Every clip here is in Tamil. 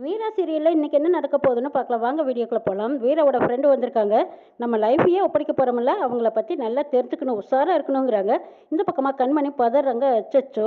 வீரா சீரியலில் இன்றைக்கி என்ன நடக்க போகுதுன்னு பார்க்கலாம். வாங்க வீடியோக்குள்ளே போகலாம். வீராவோட ஃப்ரெண்டு வந்திருக்காங்க. நம்ம லைஃபையே ஒப்படைக்க போகிறோம்ல, அவங்கள பற்றி நல்லா தெரிஞ்சுக்கணும், உஷாராக இருக்கணுங்கிறாங்க. இந்த பக்கமாக கண்மணி பதறாங்க. அச்சச்சோ,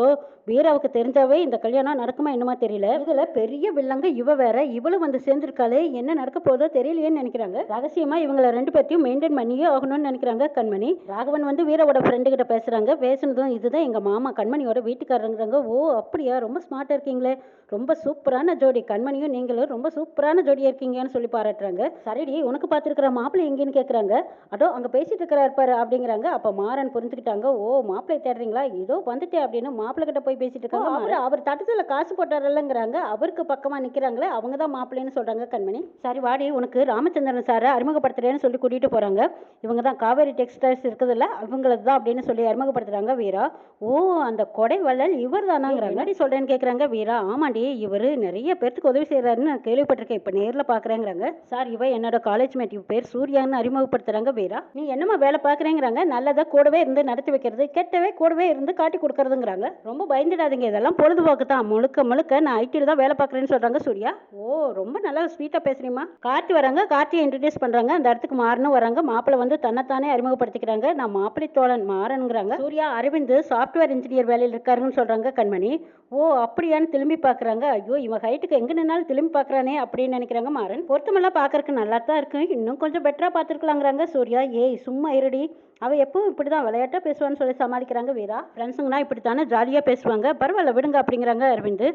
வீராவுக்கு தெரிஞ்சாவே இந்த கல்யாணம் நடக்குமா என்னமா தெரியல. இதில் பெரிய வில்லங்க இவ வேற, இவளும் வந்து சேர்ந்துருக்காளே, என்ன நடக்க போதோ தெரியலையேன்னு நினைக்கிறாங்க. ரகசியமாக இவங்களை ரெண்டு பேர்த்தையும் மெயின்டைன் பண்ணியே ஆகணும்னு நினைக்கிறாங்க கண்மணி. ராகவன் வந்து வீராவோட ஃப்ரெண்டு கிட்ட பேசுகிறாங்க. பேசுனதும் இதுதான் எங்கள் மாமா கண்மணியோட வீட்டுக்காரங்கிறாங்க. ஓ அப்படியா, ரொம்ப ஸ்மார்ட்டாக இருக்கீங்களே, ரொம்ப சூப்பரான ஜோடி, கண்மணியும் நீங்களும் ரொம்ப சூப்பரான ஜோடியாக இருக்கீங்கன்னு சொல்லி பாராட்டுறாங்க. சரிடி, உனக்கு பார்த்துருக்கிற மாப்பிள்ளை எங்கேன்னு கேட்குறாங்க. அதோ அங்கே பேசிட்டு இருக்கிறார் பாரு அப்படிங்கிறாங்க. அப்போ மாறன் புரிஞ்சுக்கிட்டாங்க. ஓ மாப்பிள்ளை தேடுறீங்களா, இதோ வந்துட்டே அப்படின்னு மாப்பிள்ளை கிட்ட போய் பேசிட்டு இருக்காங்க. அவர் தட்டத்தில் காசு போட்டாரல்லங்கிறாங்க. அவருக்கு பக்கமாக நிற்கிறாங்களே, அவங்க தான் மாப்பிள்ளைன்னு சொல்கிறாங்க கண்மணி. சரி வாடி, உனக்கு ராமச்சந்திரன் சாரை அறிமுகப்படுத்துறேன்னு சொல்லி கூட்டிகிட்டு போகிறாங்க. இவங்க தான் காவேரி டெக்ஸ்டைல்ஸ் இருக்குதுல்ல, அவங்களது தான் அப்படின்னு சொல்லி அறிமுகப்படுத்துகிறாங்க வீரா. ஓ அந்த கொடை வள்ளல் இவர் தானாங்கிறாங்க. என்னடி சொல்கிறேன்னு கேட்குறாங்க வீரா. ஆமாண்டி, இவர் நிறைய பேர்த்துக்கு உதவி செய்கிறாருன்னு நான் கேள்விப்பட்டிருக்கேன், இப்போ நேரில் பார்க்குறேங்கிறாங்க. சார் இவ என்னோட காலேஜ் மேட், இவ பேர் சூர்யான்னு அறிமுகப்படுத்துகிறாங்க வீரா. நீ என்னம்மா வேலை பார்க்குறேங்கிறாங்க. நல்லதாக கூடவே இருந்து நடத்தி வைக்கிறது, கெட்டவே கூடவே இருந்து காட்டி கொடுக்கறதுங்கிறாங்க. ரொம்ப பயந்துடாதீங்க, இதெல்லாம் பொழுதுபோக்கு தான், முழுக்க முழுக்க நான் ஐடியில் தான் வேலை பார்க்குறேன்னு சொல்கிறாங்க சூர்யா. ஓ ரொம்ப நல்லா ஸ்வீட்டாக பேசுகிறீமா. கார்த்தி வராங்க, கார்த்தியை இன்ட்ரடியூஸ் பண்ணுறாங்க. அந்த இடத்துக்கு மாறனும் வராங்க. மாப்பிள்ளை வந்து தன்னைத்தானே அறிமுகப்படுத்திக்கிறாங்க. நான் மாப்பிள்ளை தோழன் மாறனுங்கிறாங்க. சூர்யா அரவிந்த் சாஃப்ட்வேர் இன்ஜினியர் வேலையில் இருக்காருன்னு சொல்கிறாங்க கண்மணி. ஓ அப்படியான்னு திரும்பி பார்க்குறாங்க. ஐயோ இவன் ஹைட்டுக்கு எங்கே நின்னாலும் திரும்பி பார்க்குறானே அப்படின்னு நினைக்கிறாங்க மாறன். பொருத்தமெல்லாம் பார்க்கறக்கு நல்லா தான் இருக்கு, இன்னும் கொஞ்சம் பெட்டராக பார்த்துருக்கலாங்கிறாங்க சூர்யா. ஏய் சும்மா இருடி, அவள் எப்பவும் இப்படி தான் விளையாட்டாக பேசுவான்னு சொல்லி சமாளிக்கிறாங்க வீரா. ஃப்ரெண்ட்ஸுங்கன்னா இப்படி தானே ஜாலியாக பேசுவாங்க, பரவாயில்ல விடுங்க அப்படிங்கிறாங்க அரவிந்த்.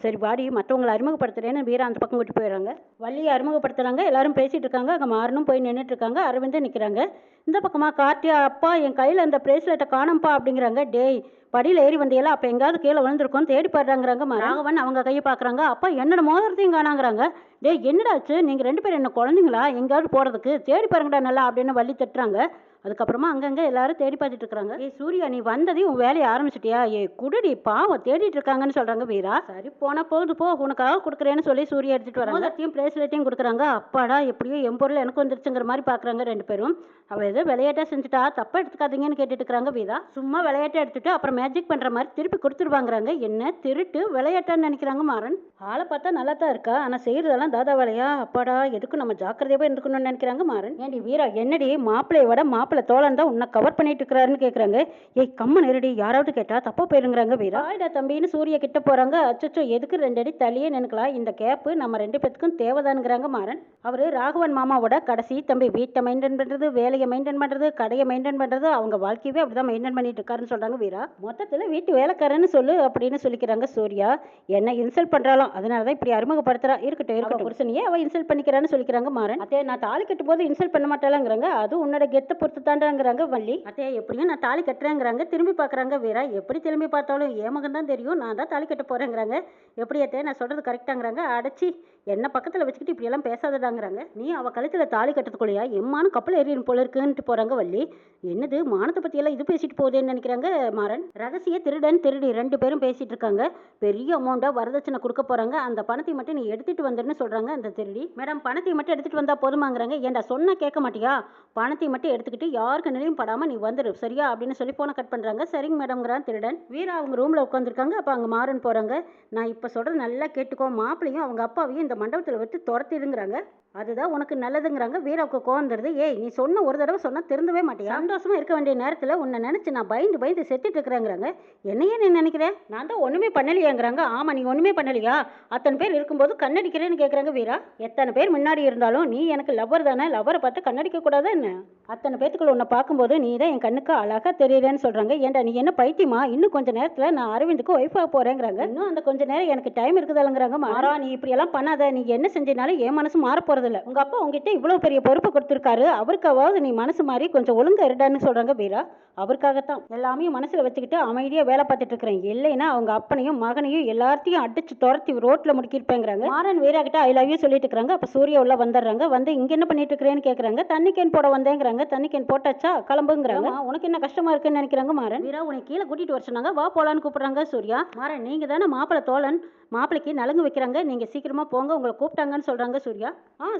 சரி வாடி, மற்றவங்களை அறிமுகப்படுத்துறேன்னு வீரா அந்த பக்கம் கூட்டி போயிடுறாங்க. வள்ளியை அறிமுகப்படுத்துறாங்க. எல்லாரும் பேசிட்டு இருக்காங்க. அங்கே மாறனும் போய் நின்றுட்டு இருக்காங்க. அரவிந்தும் நிற்கிறாங்க. இந்த பக்கமாக கார்த்தியா, அப்பா என் கையில் அந்த பிரேஸ்லெட்டை காணோம்ப்பா அப்படிங்கிறாங்க. டேய் படியில் ஏறி வந்தியெல்லாம் அப்போ எங்கேயாவது கீழே விழுந்திருக்கோம், தேடி பாடுறாங்கிறாங்க. ராகவன் அவங்க கையை பார்க்குறாங்க. அப்பா என்னோட மோதிரத்தையும் காணாங்கிறாங்க. டேய் என்னடாச்சு, நீங்கள் ரெண்டு பேரும் என்ன குழந்தைங்களா, எங்கேயாவது போகிறதுக்கு தேடி பாருங்கடா நல்லா அப்படின்னு வள்ளி தட்டுறாங்க. அதுக்கப்புறமா அங்கங்கே எல்லாரும் தேடி பார்த்துட்டு இருக்காங்க. ஏ சூர்யா, நீ வந்ததையும் உன் வேலையை ஆரம்பிச்சிட்டியா, ஏ குடுடி பாவம் தேடிட்டு இருக்காங்கன்னு சொல்றாங்க வீரா. சரி போனா போகுது போ, உனக்காக கொடுக்குறேன்னு சொல்லி சூர்யா எடுத்துட்டு வராங்க. மோதிரத்தையும் பிரேஸ்லெட்டையும் கொடுக்குறாங்க. அப்பாடா எப்படியோ எம்பொருள் எனக்கு வந்துருச்சுங்கிற மாதிரி பார்க்குறாங்க ரெண்டு பேரும். அவள் ஏதோ விளையாட்டா செஞ்சுட்டா, தப்பா எடுத்துக்காதீங்கன்னு கேட்டுட்டு இருக்கிறாங்க வீரா. சும்மா விளையாட்டை எடுத்துட்டு அப்புறம் மேஜிக் பண்ற மாதிரி திருப்பி கொடுத்துருவாங்கிறாங்க. என்ன திருட்டு விளையாட்டான்னு நினைக்கிறாங்க மாறன். ஆளை பார்த்தா நல்லா தான் இருக்கா, ஆனால் செய்யறதெல்லாம் தாதா வேலையா. அப்பாடா எதுக்கும் நம்ம ஜாக்கிரதையாவே இருக்கணும்னு நினைக்கிறாங்க மாறன். ஏண்டி வீரா, என்னடி மாப்பிள்ளையை விட மாப்பிள்ளை தோழன் தான் உன்னை கவர் பண்ணிட்டு இருக்கிறாருன்னு கேட்குறாங்க. ஏய் கம்ம நேரடி, யாராவது கேட்டா தப்பா போயிருங்கிறாங்க வீரா. ஆயிடா தம்பின்னு சூரிய கிட்ட போறாங்க. அச்சச்சோ எதுக்கு ரெண்டு அடி தள்ளியே நினைக்கலாம், இந்த கேப்பு நம்ம ரெண்டு பேத்துக்கும் தேவைதானுங்கிறாங்க மாறன். அவரு ராகவன் மாமாவோட கடைசி தம்பி. வீட்டை மெயின்டைன் பண்றது, வேலையை மெயின்டைன் பண்றது, கடையை மெயின்டைன் பண்றது, அவங்க வாழ்க்கையவே அப்படிதான் மெயின்டைன் பண்ணிட்டு இருக்காருன்னு சொல்றாங்க வீரா. மொத்தத்தில் வீட்டு வேலைக்காரன்னு சொல்லு அப்படின்னு சொல்லிக்கிறாங்க சூர்யா. என்ன இன்சல்ட் பண்றாலும் அதனாலதான் இப்படி அறிமுகப்படுத்துறா. இருக்கட்டும் புருஷனையே அவ இன்சல்ட் பண்ணிக்கிறான்னு சொல்லிக்கிறாங்க மாறன். அதே நான் தாலி கட்டும் போது இன்சல்ட் பண்ண மாட்டாளாங்கிறாங்க. அது உன்னோட கெத்த பொறுத்து தாண்டாங்கிறாங்க வள்ளி. அதே எப்படியும் நான் தாலி கட்டுறேங்கிறாங்க. திரும்பி பார்க்குறாங்க வீரா. எப்படி திரும்பி பார்த்தாலும் ஏமகன் தான் தெரியும், நான் தான் தாலி கட்ட போறேங்கிறாங்க. எப்படியாத்தே நான் சொல்றது கரெக்டாங்கிறாங்க. அடைச்சி என்ன பக்கத்தில் வச்சுக்கிட்டு இப்படி எல்லாம் பேசாதடாங்கிறாங்க. நீ அவ கழுத்தில் தாலி கட்டுறதுக்குள்ளையா எம்மானும் கப்பல் ஏறியும் போல இருக்குன்ட்டு போறாங்க வள்ளி. என்னது மானத்தை பத்தி எல்லாம் இது பேசிட்டு போகுதுன்னு நினைக்கிறாங்க மாறன். ரகசிய திருடன் திருடி ரெண்டு பேரும் பேசிட்டு இருக்காங்க. பெரிய அமௌண்டா வரதட்சணை கொடுக்க போறாங்க. அந்த பணத்தை மட்டும் நீ எடுத்துட்டு வந்துருன்னு சொல்றாங்க அந்த திருடி. மேடம் பணத்தை மட்டும் எடுத்துட்டு வந்தா போதுமாங்கிறாங்க. ஏன்டா சொன்னா கேட்க மாட்டியா, பணத்தை மட்டும் எடுத்துக்கிட்டு யாருக்கு நிலையும் படாம நீ வந்துரு சரியா அப்படின்னு சொல்லி போன கட் பண்றாங்க. சரிங்க மேடம்ங்கிறான் திருடன். வீரா அவங்க ரூம்ல உட்காந்துருக்காங்க. அப்ப அங்க மாறன் போறாங்க. நான் இப்ப சொல்றது நல்லா கேட்டுக்கோ, மாப்பிளையும் அவங்க அப்பாவையும் இந்த மண்டபத்தில் வச்சு துரத்திடுங்கிறாங்க. அதுதான் உனக்கு நல்லதுங்கிறாங்க. வீராவுக்கு கோவம் தருது. ஏய் நீ சொன்ன ஒரு தடவை சொன்னா திருந்தவே மாட்டியா, சந்தோஷமா இருக்க வேண்டிய நேரத்தில் உன்னை நினைச்சு நான் பயந்து பயந்து செத்துட்டு இருக்கிறேங்கிறாங்க. என்னையே நீ நினைக்கிறேன், நான் தான் ஒண்ணுமே பண்ணலையாங்கிறாங்க. ஆமா நீ ஒண்ணுமே பண்ணலையா, அத்தனை பேர் இருக்கும்போது கண்ணடிக்கிறேன்னு கேட்குறாங்க வீரா. எத்தனை பேர் முன்னாடி இருந்தாலும் நீ எனக்கு லவ்வர் தானே, லவ்வரை பார்த்து கண்ணடிக்க கூடாதா என்ன, அத்தனை பேத்துக்குள்ள உன்னை பார்க்கும்போது நீ தான் என் கண்ணுக்கு அழகா தெரியலன்னு சொல்றாங்க. ஏன்டா நீ என்ன பைத்தியமா, இன்னும் கொஞ்ச நேரத்தில் நான் அரவிந்துக்கு ஒய்ஃப் ஆக போறேங்கிறாங்க. இன்னும் அந்த கொஞ்ச நேரம் எனக்கு டைம் இருக்குதாங்கிறாங்க. மாறா நீ இப்படி எல்லாம் பண்ணாத, நீ என்ன செஞ்சினாலும் என் மனசு மாற போறது இல்ல. உங்க அப்பா உங்ககிட்ட இவ்வளவு பெரிய பொறுப்பு கொடுத்திருக்காரு, அவருக்காவது நீ மனசு மாறி கொஞ்சம் ஒழுங்கா இருடான்னு சொல்றாங்க வீரா. அவருக்காகத்தான் எல்லாமே மனசுல வச்சுக்கிட்டு அமைதியா வேலை பார்த்துட்டு இருக்கிறேன், இல்லைன்னா அவங்க அப்பனையும் மகனையும் எல்லாத்தையும் அடிச்சு துரத்தி ரோட்ல முடிக்கிருப்பேங்கிறாங்க. மாறன் வீரா கிட்ட ஐ லவ் யூ சொல்லிட்டு இருக்காங்க. அப்ப சூர்யா உள்ள வந்துடுறாங்க. வந்து இங்க என்ன பண்ணிட்டு இருக்கிறேன்னு கேட்கறாங்க. தண்ணி கேன் போட வந்தேங்கிறாங்க. தண்ணி கேன் டிக்கெட் போட்டாச்சா கிளம்புங்கிறாங்க. உனக்கு என்ன கஷ்டமா இருக்குன்னு நினைக்கிறாங்க மாறன். வீரா உனக்கு கீழே கூட்டிட்டு வர சொன்னாங்க, வா போலான்னு கூப்பிடுறாங்க சூர்யா. மாறன் நீங்க தானே மாப்பிள்ளை தோழன், மாப்பிளைக்கு நலங்கு வைக்கிறாங்க, நீங்கள் சீக்கிரமாக போங்க, உங்களை கூப்பிட்டாங்கன்னு சொல்கிறாங்க சூர்யா.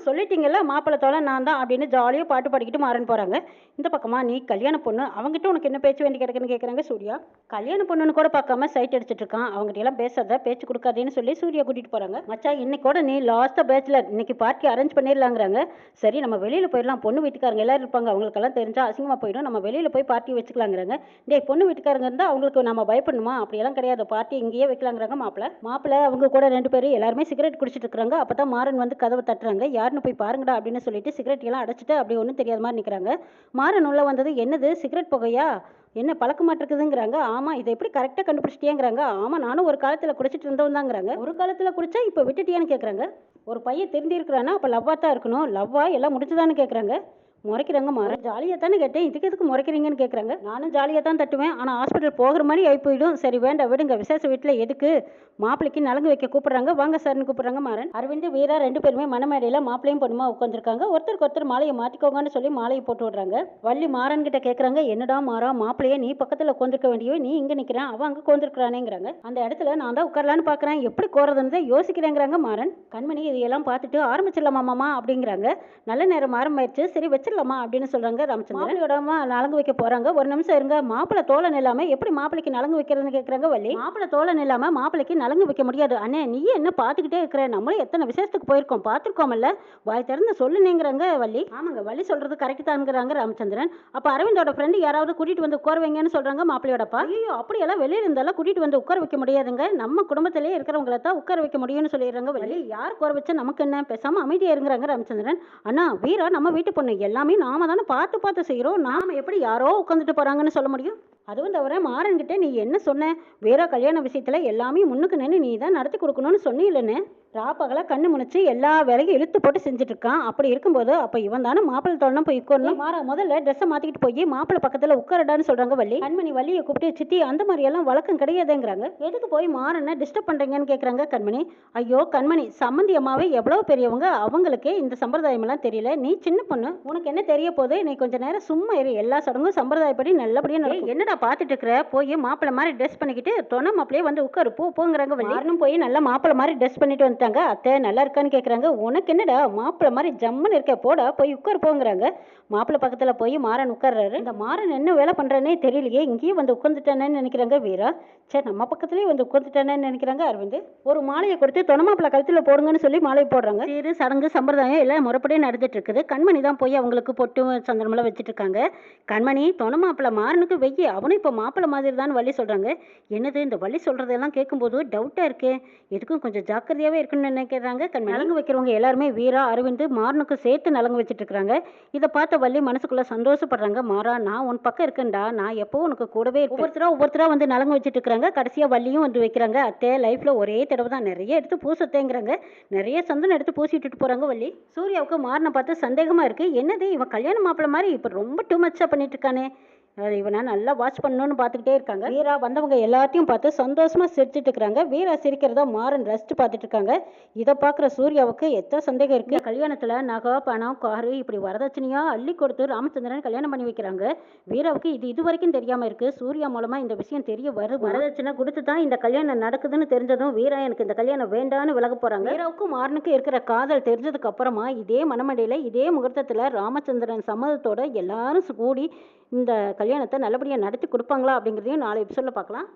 சொல்லிட்டீங்கல்ல மாப்பிள்ளை தோழன் நான் தான் அப்படின்னு ஜாலியாக பாட்டு பாடிக்கிட்டு மாறன் போகிறாங்க. இந்த பக்கமாக நீ கல்யாண பொண்ணு, அவங்ககிட்ட உனக்கு என்ன பேச்சு வேண்டி கிடக்குன்னு கேட்குறாங்க சூர்யா. கல்யாண பொண்ணுன்னு கூட பார்க்காம சைட் அடிச்சிட்டு இருக்கான், அவங்ககிட்ட எல்லாம் பேசாத, பேச்சு கொடுக்காதேன்னு சொல்லி சூர்யா கூட்டிகிட்டு போகிறாங்க. மச்சா இன்னைக்கோட நீ லாஸ்ட்டாக பேச்சுலர், இன்னைக்கு பார்ட்டி அரேஞ்ச் பண்ணிடலாங்கிறாங்க. சரி நம்ம வெளியில் போயிடலாம், பொண்ணு வீட்டுக்காரங்க எல்லாரும் இருப்பாங்க, அவங்களுக்கெல்லாம் தெரிஞ்சால் அசிங்கமாக போயிடும், நம்ம வெளியில் போய் பார்ட்டி வச்சுக்கலாங்கிறாங்க. டேய் பொண்ணு வீட்டுக்காரங்க இருந்தால் அவங்களுக்கு நம்ம பயப்படணுமா, அப்படியெல்லாம் கிடையாது, பார்ட்டி இங்கேயே வைக்கலாங்கிறாங்க. மாப்பிள்ளை அவங்க கூட 2 பேர் எல்லாருமே சிகரெட் குடிச்சிட்டு இருக்காங்க. அப்போ தான் மாறன் வந்து கதவை தட்டுறாங்க. யாருன்னு போய் பாருங்கடா அப்படின்னு சொல்லிட்டு சிகரெட் எல்லாம் அடைச்சிட்டு அப்படி ஒன்றும் தெரியாத மாதிரி நிற்கிறாங்க. மாறன் உள்ள வந்தது, என்னது சிகரெட் புகையா, என்ன பழக்க மாட்டிருக்குதுங்கிறாங்க. ஆமாம் இதை எப்படி கரெக்டாக கண்டுபிடிச்சிட்டியாங்கிறாங்க. ஆமாம் நானும் ஒரு காலத்தில் குடிச்சிட்டு இருந்தவன் தாங்கிறாங்க. ஒரு காலத்தில் குடிச்சா இப்போ விட்டுட்டியான்னு கேட்குறாங்க. ஒரு பையன் திருந்திருக்கிறானா அப்போ லவ்வாக தான் இருக்கணும், லவ்வா எல்லாம் முடிச்சுதான்னு கேட்குறாங்க. முறைக்கிறாங்க மாறன். ஜாலியாக தானே கேட்டேன், இதுக்கு எதுக்கு முறைக்கிறீங்கன்னு கேட்குறாங்க. நானும் ஜாலியாக தான் தட்டுவேன், ஆனால் ஹாஸ்பிட்டல் போகிற மாதிரி ஆகி போயிடும். சரி வேண்டாம் விடுங்க, விசேஷ வீட்டில் எதுக்கு, மாப்பிளைக்கு நலங்கு வைக்க கூப்பிட்றாங்க, வாங்க சார்னு கூப்பிட்றாங்க மாறன். அரவிந்த் வீரா 2 பேருமே மணமேடையில் மாப்பிளையும் பொண்ணுமா உட்காந்துருக்காங்க. ஒருத்தருக்கு ஒருத்தர் மாலையை மாற்றிக்கோங்கன்னு சொல்லி மாலையை போட்டு விடுறாங்க. வள்ளி மாறன் கிட்ட கேட்குறாங்க, என்னடா மாறா மாப்பிளையே நீ பக்கத்தில் உட்காந்துருக்க வேண்டியோ, நீ இங்கே நிற்கிறான், அவன் அங்கே உட்காந்துருக்கிறானேங்கிறாங்க. அந்த இடத்துல நான் தான் உட்காரலான்னு பார்க்குறேன், எப்படி கோரதுன்னு யோசிக்கிறேங்கிறாங்க மாறன். கண்மணி இதையெல்லாம் பார்த்துட்டு ஆரம்பிச்சிடலாமாமா அப்படிங்கிறாங்க. நல்ல நேரம் ஆரம்பிச்சு, சரி வச்சிடலாமா அப்படின்னு சொல்றாங்க ராமச்சந்திரன். மாப்பிளையோடமா நலங்கு வைக்க போறாங்க. ஒரு நிமிஷம் இருங்க, மாப்பிள்ளை தோழன் இல்லாம எப்படி மாப்பிளைக்கு நலங்கு வைக்கிறதுன்னு கேட்குறாங்க வள்ளி. மாப்பிள்ளை தோழன் இல்லாம மாப்பிளைக்கு நலங்கு வைக்க முடியாது. அண்ணே நீ என்ன பார்த்துக்கிட்டே இருக்கிற, நம்மளே எத்தனை விசேஷத்துக்கு போயிருக்கோம் பார்த்துருக்கோம்ல, வாய் திறந்து சொல்லுனேங்கிறாங்க வள்ளி. ஆமாங்க வள்ளி சொல்றது கரெக்ட் தான்ங்கிறாங்க ராமச்சந்திரன். அப்ப அரவிந்தோட ஃப்ரெண்டு யாராவது கூட்டிட்டு வந்து உட்கார வைங்கன்னு சொல்றாங்க மாப்பிளையோடப்பா. ஐயோ அப்படியெல்லாம் வெளியில இருந்தாலும் கூட்டிட்டு வந்து உட்கார வைக்க முடியாதுங்க, நம்ம குடும்பத்திலேயே இருக்கிறவங்கள தான் உட்கார வைக்க முடியும்னு சொல்லிடுறாங்க வள்ளி. யார் உட்கார வச்சா நமக்கு என்ன, பேசாம அமைதியா இருங்கிறாங்க ராமச்சந்திரன். அண்ணா வீரா நம்ம வீட்டு பொண்ணு, எல்லாமே நாம தானே பார்த்து செய்கிறோம், நாம எப்படி யாரோ உட்காந்துட்டு போறாங்கன்னு சொல்ல முடியும். அதுவும் தவிர மாறன்கிட்ட நீ என்ன சொன்ன, வேற கல்யாண விஷயத்துல எல்லாமே முன்னுக்கு நின்று நீ தான் நடத்தி கொடுக்கணும்னு சொன்னீங்கன்னு ராப்பகலா கண்ணு முழிச்சு எல்லா வேலையும் இழுத்து போட்டு செஞ்சுட்டு இருக்கான். அப்படி இருக்கும்போது அப்ப இவன் தானே மாப்பிள்ளை தோழனும் போய் உட்காரணும். மாற முதல்ல ட்ரெஸ்ஸை மாத்திக்கிட்டு போய் மாப்பிள்ளை பக்கத்துல உட்காரடான்னு சொல்றாங்க வள்ளி. கண்மணி வள்ளியை கூப்பிட்டு சித்தி அந்த மாதிரி எல்லாம் வழக்கம் கிடையாதுங்கிறாங்க. எதுக்கு போய் மாறனை டிஸ்டர்ப் பண்றீங்கன்னு கேட்கறாங்க கண்மணி. ஐயோ கண்மணி சம்மந்தி அம்மாவே எவ்வளவு பெரியவங்க, அவங்களுக்கே இந்த சம்பிரதாயம் எல்லாம் தெரியல, நீ சின்ன பொண்ணு உனக்கு என்ன தெரிய போது, நீ கொஞ்ச நேரம் சும்மா இரு, எல்லா சடங்கும் சம்பிரதாயப்படி நல்லபடியா நடக்கும். என்னடா பாத்துட்டு இருக்கிற, போய் மாப்பிள்ளை மாதிரி ட்ரெஸ் பண்ணிக்கிட்டு தொண மாப்பிள்ளையே வந்து உட்காரு போங்கிறாங்க. மாறனும் போய் நல்லா மாப்பிள்ளை மாதிரி ட்ரெஸ் பண்ணிட்டு வந்துட்டாங்க. அத்தை நல்லா இருக்கான்னு கேட்குறாங்க. உனக்கு என்னடா மாப்பிள்ளை மாதிரி ஜம்முன்னு இருக்க, போடா போய் உட்காரு போங்கிறாங்க. மாப்பிள்ளை பக்கத்துல போய் மாறன் உட்கார்றாரு. இந்த மாறன் என்ன வேலை பண்றானே தெரியலையே, இங்கேயே வந்து உட்காந்துட்டானேன்னு நினைக்கிறாங்க வீரா. சரி நம்ம பக்கத்துலயே வந்து உட்காந்துட்டானேன்னு நினைக்கிறாங்க அரவிந்த். ஒரு மாலையை கொடுத்து தொண மாப்பிள்ளை கழுத்துல போடுங்கன்னு சொல்லி மாலையை போடுறாங்க. சீரு சடங்கு சம்பிரதாயம் எல்லாம் முறைப்படியே நடந்துட்டு இருக்குது. கண்மணி தான் போய் அவங்களுக்கு பொட்டு சந்திரமெல்லாம் வச்சுட்டு இருக்காங்க. கண்மணி தொண மாப்பிள்ளை மாறனுக்கு வெய்ய, அவனும் இப்போ மாப்பிள்ளை மாதிரி தான் வள்ளி சொல்றாங்க. என்னது இந்த வள்ளி சொல்றதெல்லாம் கேட்கும்போது டவுட்டா இருக்கு, எதுக்கும் கொஞ்சம் ஜாக்கிரதையாவே இருக்குன்னு நினைக்கிறாங்க கண்மணி. நலங்கு வைக்கிறவங்க எல்லாருமே வீரா அரவிந்த் மாறனுக்கு சேர்த்து நலங்கு வச்சுட்டு இருக்காங்க. இதை பார்த்த வள்ளி மனசுக்குள்ள சந்தோஷப்படுறாங்க. மாறா நான் உன் பக்கம் இருக்கேன்டா, நான் எப்பவும் உனக்கு கூடவே ஒவ்வொருத்தரா வந்து நலங்கு வச்சுட்டு இருக்காங்க. கடைசியா வள்ளியும் வந்து வைக்கிறாங்க. அத்தை லைஃப்ல ஒரே தடவை தான் நிறைய எடுத்து பூசத்தேங்கிறாங்க. நிறைய சந்தனம் எடுத்து பூசிட்டு போறாங்க வள்ளி. சூர்யாவுக்கு மாறனை பார்த்து சந்தேகமா இருக்கு. என்னது இவன் கல்யாண மாப்பிள்ளை மாதிரி இப்ப ரொம்ப டூ மச்சா பண்ணிட்டு இருக்கானே, இவனை நல்லா வாட்ச் பண்ணணும்னு பார்த்துக்கிட்டே இருக்காங்க. வீரா வந்தவங்க எல்லாத்தையும் பார்த்து சந்தோஷமா சிரிச்சுட்டு இருக்கிறாங்க. வீரா சிரிக்கிறதா மாறன் ரசிச்சு பார்த்துட்டு இருக்காங்க. இதை பார்க்குற சூர்யாவுக்கு எத்தனை சந்தேகம் இருக்கு. கல்யாணத்துல நகை பணம் காரு இப்படி வரதட்சணையா அள்ளி கொடுத்து ராமச்சந்திரன் கல்யாணம் பண்ணி வைக்கிறாங்க. வீராவுக்கு இது வரைக்கும் தெரியாம இருக்கு. சூர்யா மூலமா இந்த விஷயம் தெரிய வரும். வரதட்சணை கொடுத்து தான் இந்த கல்யாணம் நடக்குதுன்னு தெரிஞ்சதும் வீரா எனக்கு இந்த கல்யாணம் வேண்டான்னு விலக போறாங்க. வீராவுக்கும் மாறனுக்கு இருக்கிற காதல் தெரிஞ்சதுக்கு அப்புறமா இதே மனமடையில இதே முகூர்த்தத்துல ராமச்சந்திரன் சம்மதத்தோட எல்லாரும் கூடி இந்த கல்யாணத்தை நல்லபடியாக நடத்தி கொடுப்பாங்களா அப்படிங்கிறதையும் நாளை எபிசோடில் பார்க்கலாம்.